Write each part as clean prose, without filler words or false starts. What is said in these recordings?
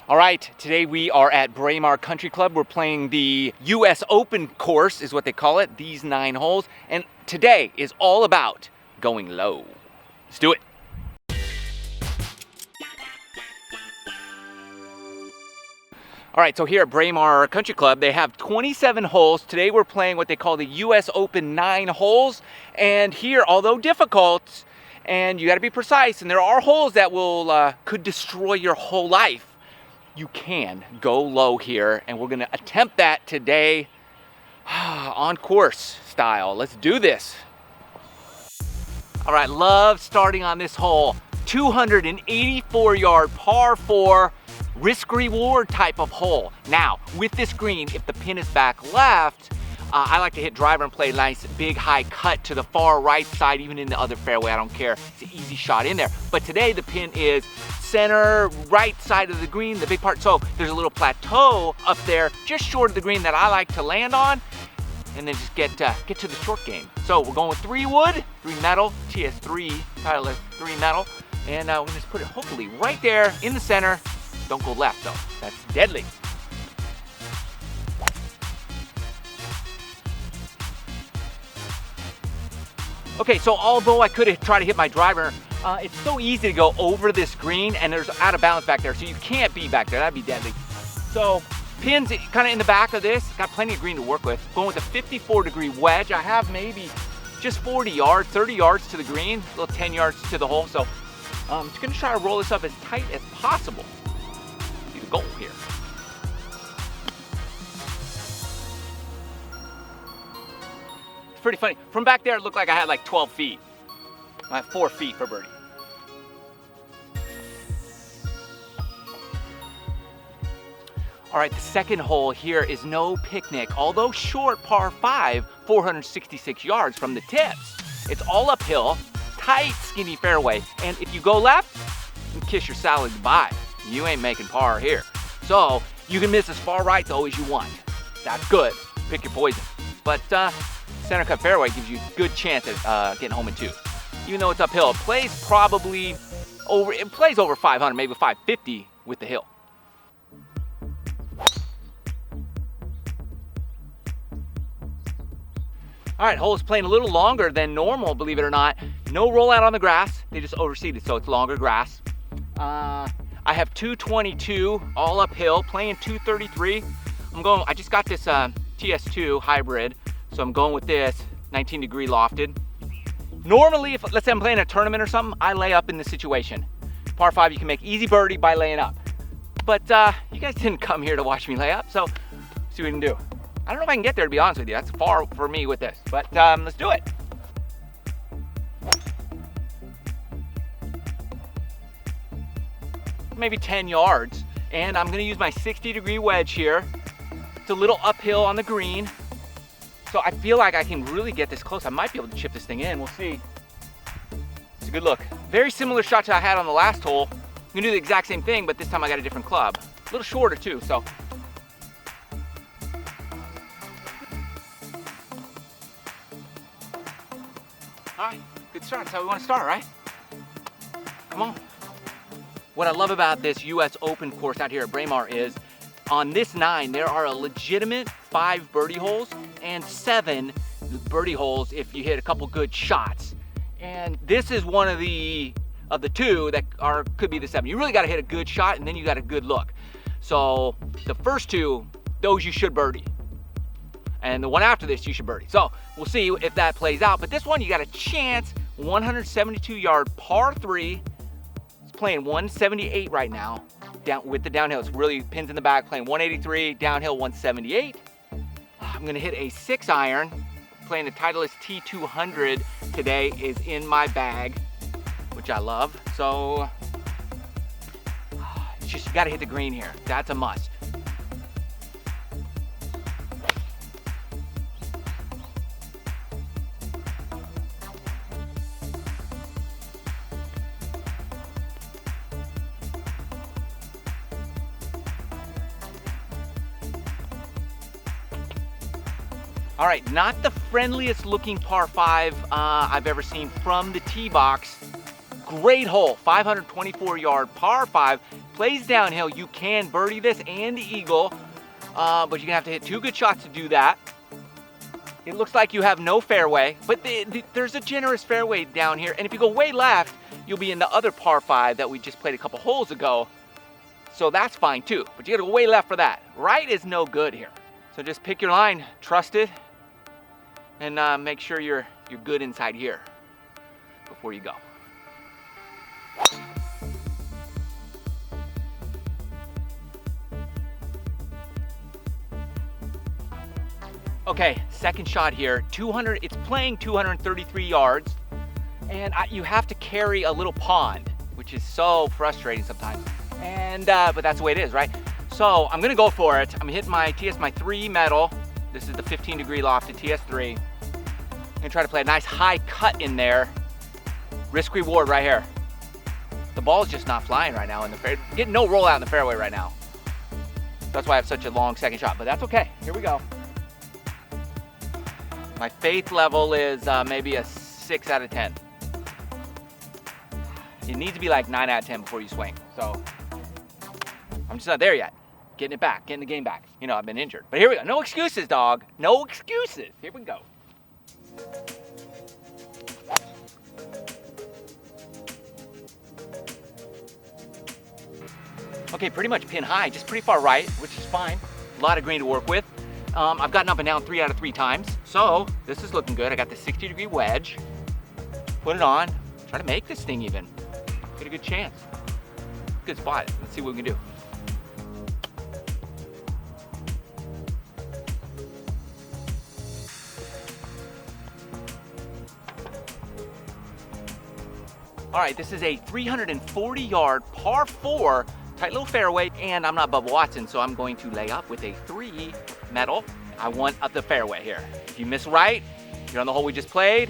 All right, today we are at Braemar Country Club. We're playing the US Open course, is what they call it, these 9 holes. And today is all about going low. Let's do it. All right, so here at Braemar Country Club, they have 27 holes. Today we're playing what they call the US Open 9 holes. And here, although difficult, and you gotta be precise, and there are holes that will could destroy your whole life, you can go low here, and we're gonna attempt that today on course style. Let's do this. All right, love starting on this hole. 284 yard par 4 risk reward type of hole. Now, with this green, if the pin is back left, I like to hit driver and play a nice big high cut to the far right side, even in the other fairway, I don't care. It's an easy shot in there. But today the pin is center right side of the green, the big part. So there's a little plateau up there just short of the green that I like to land on, and then just get to the short game. So we're going with 3 wood, 3 metal, TS3, Titleist 3 metal, and we're gonna just put it hopefully right there in the center. Don't go left though, that's deadly. Okay, so although I could have tried to hit my driver, it's so easy to go over this green, and there's out of balance back there, so you can't be back there. That'd be deadly. So pins kind of in the back of this, got plenty of green to work with. Going with a 54-degree wedge. I have maybe just 40 yards, 30 yards to the green, a little 10 yards to the hole. So I'm just gonna try to roll this up as tight as possible. See the goal here. Pretty funny. From back there, it looked like I had like 12 feet. I have 4 feet for birdie. All right, the second hole here is no picnic. Although short, par 5, 466 yards from the tips. It's all uphill, tight, skinny fairway. And if you go left, you kiss your salad goodbye. You ain't making par here. So you can miss as far right though as you want. That's good. Pick your poison. But center cut fairway gives you a good chance at getting home in 2. Even though it's uphill, it plays probably over, it plays over 500, maybe 550 with the hill. All right, hole is playing a little longer than normal, believe it or not. No rollout on the grass, they just overseeded, so it's longer grass. I have 222, all uphill, playing 233. I just got this TS2 hybrid, so I'm going with this 19-degree lofted. Normally, if let's say I'm playing a tournament or something, I lay up in this situation. Par 5, you can make easy birdie by laying up. But you guys didn't come here to watch me lay up, so let's see what we can do. I don't know if I can get there, to be honest with you. That's far for me with this, but let's do it. Maybe 10 yards, and I'm gonna use my 60-degree wedge here. It's a little uphill on the green. So I feel like I can really get this close. I might be able to chip this thing in, we'll see. It's a good look. Very similar shot to I had on the last hole. I'm gonna do the exact same thing, but this time I got a different club. A little shorter too, so. All right, good start, that's how we wanna start, right? Come on. What I love about this US Open course out here at Braemar is, on this 9, there are a legitimate 5 birdie holes and 7 birdie holes if you hit a couple good shots. And this is one of the 2 that could be the 7. You really got to hit a good shot, and then you got a good look. So the first 2, those you should birdie. And the one after this, you should birdie. So we'll see if that plays out. But this one, you got a chance. 172 yard par 3. It's playing 178 right now. Down with the downhill, it's really pins in the back, playing 183, downhill 178. I'm gonna hit a 6-iron, playing the Titleist T200 today is in my bag, which I love. So it's just, you gotta hit the green here. That's a must. All right, not the friendliest looking par 5 I've ever seen from the tee box. Great hole, 524 yard par 5, plays downhill, you can birdie this and eagle, but you're gonna have to hit 2 good shots to do that. It looks like you have no fairway, but there's a generous fairway down here, and if you go way left, you'll be in the other par 5 that we just played a couple holes ago, so that's fine too, but you gotta go way left for that. Right is no good here. So just pick your line, trust it, and make sure you're good inside here before you go. Okay, second shot here, it's playing 233 yards, and you have to carry a little pond, which is so frustrating sometimes. And but that's the way it is, right? So I'm gonna go for it. I'm gonna hit my 3 metal. This is the 15-degree lofted TS3. I'm gonna try to play a nice high cut in there. Risk reward right here. The ball's just not flying right now in the fairway. Getting no rollout in the fairway right now. That's why I have such a long second shot, but that's okay. Here we go. My faith level is maybe a 6 out of 10. It needs to be like 9 out of 10 before you swing. So I'm just not there yet. Getting it back, getting the game back. You know, I've been injured. But here we go. No excuses, dog. No excuses. Here we go. Okay, pretty much pin high, just pretty far right, which is fine. A lot of green to work with. I've gotten up and down 3 out of 3 times. So this is looking good. I got the 60-degree wedge. Put it on. Try to make this thing even. Get a good chance. Good spot. Let's see what we can do. All right, this is a 340-yard par 4, tight little fairway, and I'm not Bubba Watson, so I'm going to lay up with a 3 metal. I want up the fairway here. If you miss right, you're on the hole we just played.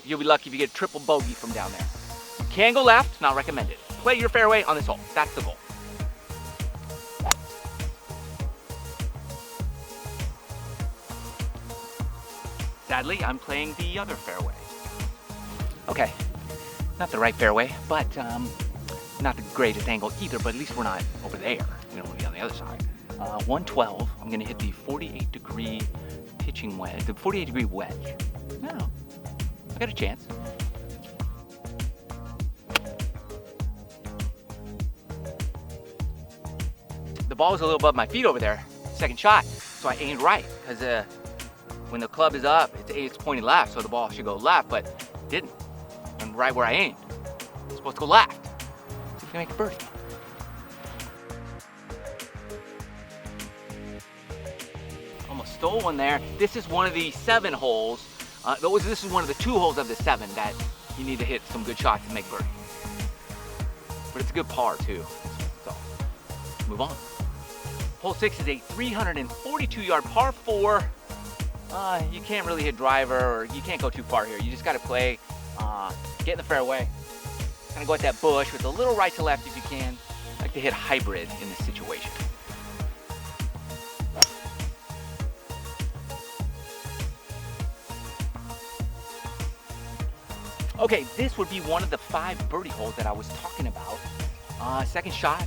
You'll be lucky if you get a triple bogey from down there. You can go left, not recommended. Play your fairway on this hole. That's the goal. Sadly, I'm playing the other fairway. Okay, not the right fairway, but not the greatest angle either, but at least we're not over there. We don't want to be on the other side. 112, I'm gonna hit the 48-degree pitching wedge, the 48-degree wedge. No, I got a chance. The ball was a little above my feet over there, second shot, so I aimed right, because when the club is up, it's pointing left, so the ball should go left, but it didn't. And right where I aimed, it's supposed to go left. So we can make a birdie. Almost stole one there. This is one of the 7 holes. This is one of the 2 holes of the 7 that you need to hit some good shots to make birdie. But it's a good par too. So, move on. Hole 6 is a 342-yard par 4. You can't really hit driver, or you can't go too far here. You just got to play, get in the fairway, kind of go at that bush with a little right to left if you can. I like to hit hybrid in this situation. Okay, this would be one of the 5 birdie holes that I was talking about. Second shot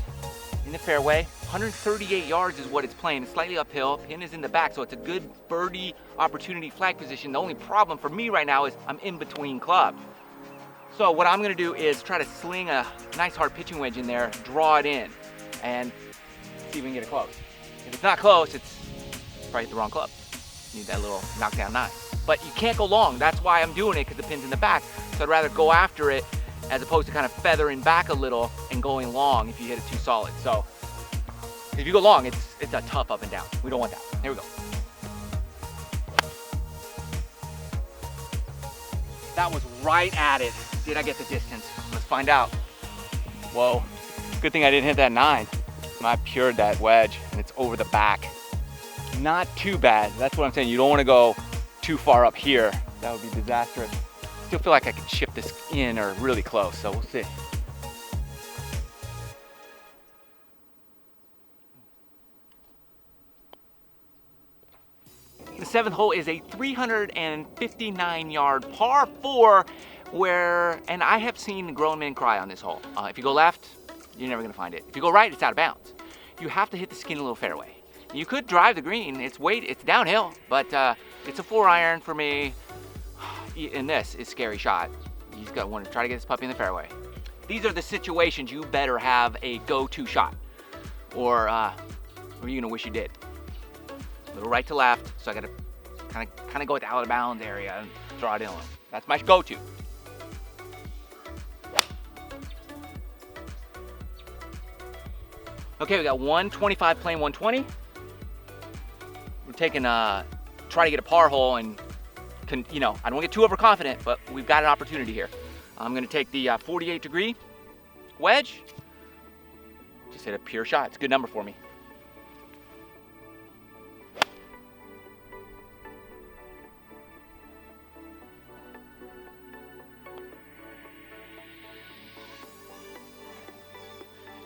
in the fairway, 138 yards is what it's playing. It's slightly uphill, pin is in the back, so it's a good birdie opportunity flag position. The only problem for me right now is I'm in between clubs. So what I'm gonna do is try to sling a nice hard pitching wedge in there, draw it in, and see if we can get it close. If it's not close, it's probably hit the wrong club. You need that little knockdown 9. But you can't go long. That's why I'm doing it, because the pin's in the back. So I'd rather go after it as opposed to kind of feathering back a little and going long if you hit it too solid. So if you go long, it's a tough up and down. We don't want that. Here we go. That was right at it. Did I get the distance? Let's find out. Whoa, good thing I didn't hit that 9. I pured that wedge and it's over the back. Not too bad. That's what I'm saying. You don't want to go too far up here. That would be disastrous. Still feel like I could chip this in or really close, so we'll see. The 7th hole is a 359-yard par 4 and I have seen grown men cry on this hole. If you go left, you're never gonna find it. If you go right, it's out of bounds. You have to hit the skinny little fairway. You could drive the green, it's downhill, but it's a 4-iron for me, and this is a scary shot. You just want to try to get this puppy in the fairway. These are the situations you better have a go-to shot, or you're gonna wish you did. A little right to left, so I gotta kind of go with the out of bounds area and throw it in a little. That's my go-to. Okay, we got 125 playing 120. We're taking try to get a par hole, and I don't want to get too overconfident, but we've got an opportunity here. I'm going to take the 48-degree wedge. Just hit a pure shot. It's a good number for me.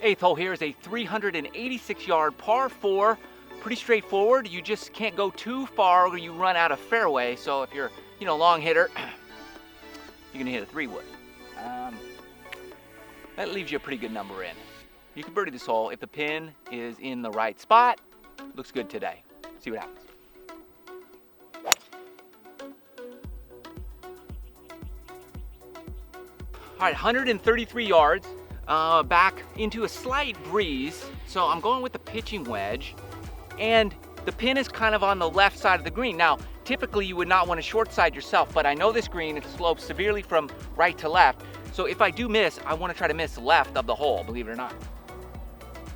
Eighth hole here is a 386-yard par 4. Pretty straightforward. You just can't go too far or you run out of fairway. So if you're, a long hitter, you're gonna hit a 3-wood. That leaves you a pretty good number in. You can birdie this hole if the pin is in the right spot. Looks good today. See what happens. All right, 133 yards. Back into a slight breeze. So I'm going with the pitching wedge, and the pin is kind of on the left side of the green. Now, typically you would not want to short side yourself, but I know this green, it slopes severely from right to left. So if I do miss, I want to try to miss left of the hole, believe it or not.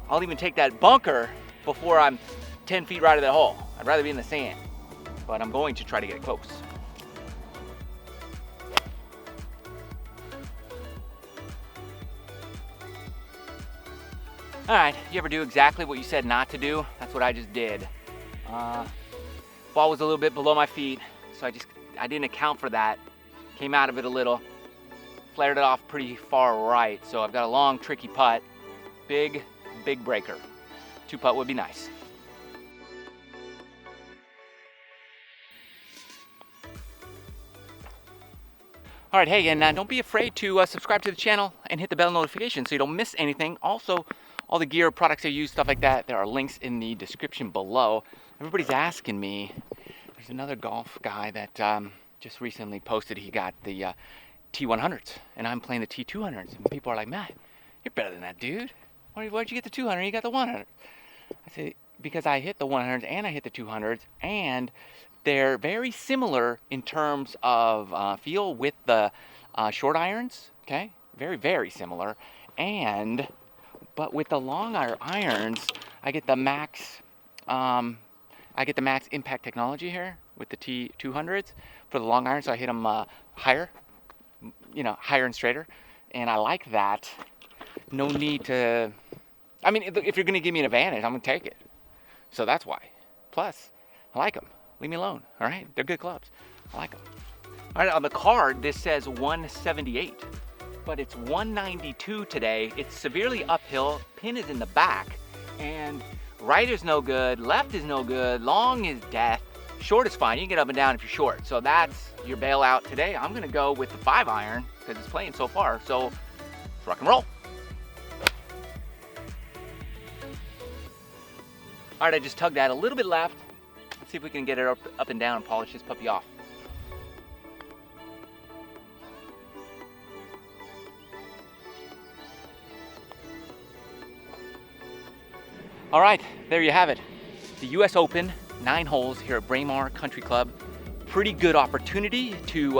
I'll even take that bunker before I'm 10 feet right of the hole. I'd rather be in the sand, but I'm going to try to get it close. All right, you ever do exactly what you said not to do? That's what I just did. Ball was a little bit below my feet, so I didn't account for that. Came out of it a little, flared it off pretty far right, so I've got a long, tricky putt. Big breaker. 2-putt would be nice. All right, hey, and don't be afraid to subscribe to the channel and hit the bell notification so you don't miss anything. Also, all the gear, products I use, stuff like that, there are links in the description below. Everybody's asking me, there's another golf guy that just recently posted he got the T100s, and I'm playing the T200s. And people are like, Matt, you're better than that, dude. Why'd you get the 200? You got the 100. I say, because I hit the 100s and I hit the 200s, and they're very similar in terms of feel with the short irons, okay? Very, very similar. But with the long irons, I get the max impact technology here with the T200s for the long irons. So I hit them higher, higher and straighter. And I like that. No need to, if you're gonna give me an advantage, I'm gonna take it. So that's why. Plus, I like them. Leave me alone, all right? They're good clubs. I like them. All right, on the card, this says 178, but it's 192 today. It's severely uphill. Pin is in the back, and right is no good, left is no good, long is death, short is fine. You can get up and down if you're short. So that's your bailout today. I'm gonna go with the 5-iron because it's playing so far. So let's rock and roll. All right, I just tugged that a little bit left. Let's see if we can get it up and down and polish this puppy off. All right, there you have it. The US Open, 9 holes here at Braemar Country Club. Pretty good opportunity to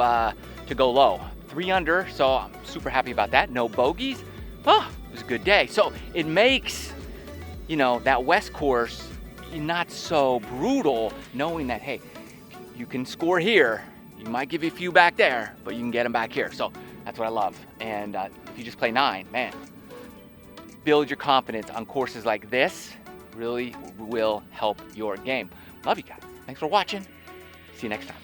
go low. 3 under, so I'm super happy about that. No bogeys. Oh, it was a good day. So it makes, that West course not so brutal, knowing that, hey, you can score here. You might give you a few back there, but you can get them back here. So that's what I love. And if you just play 9, man, build your confidence on courses like this. Really will help your game. Love you guys. Thanks for watching. See you next time.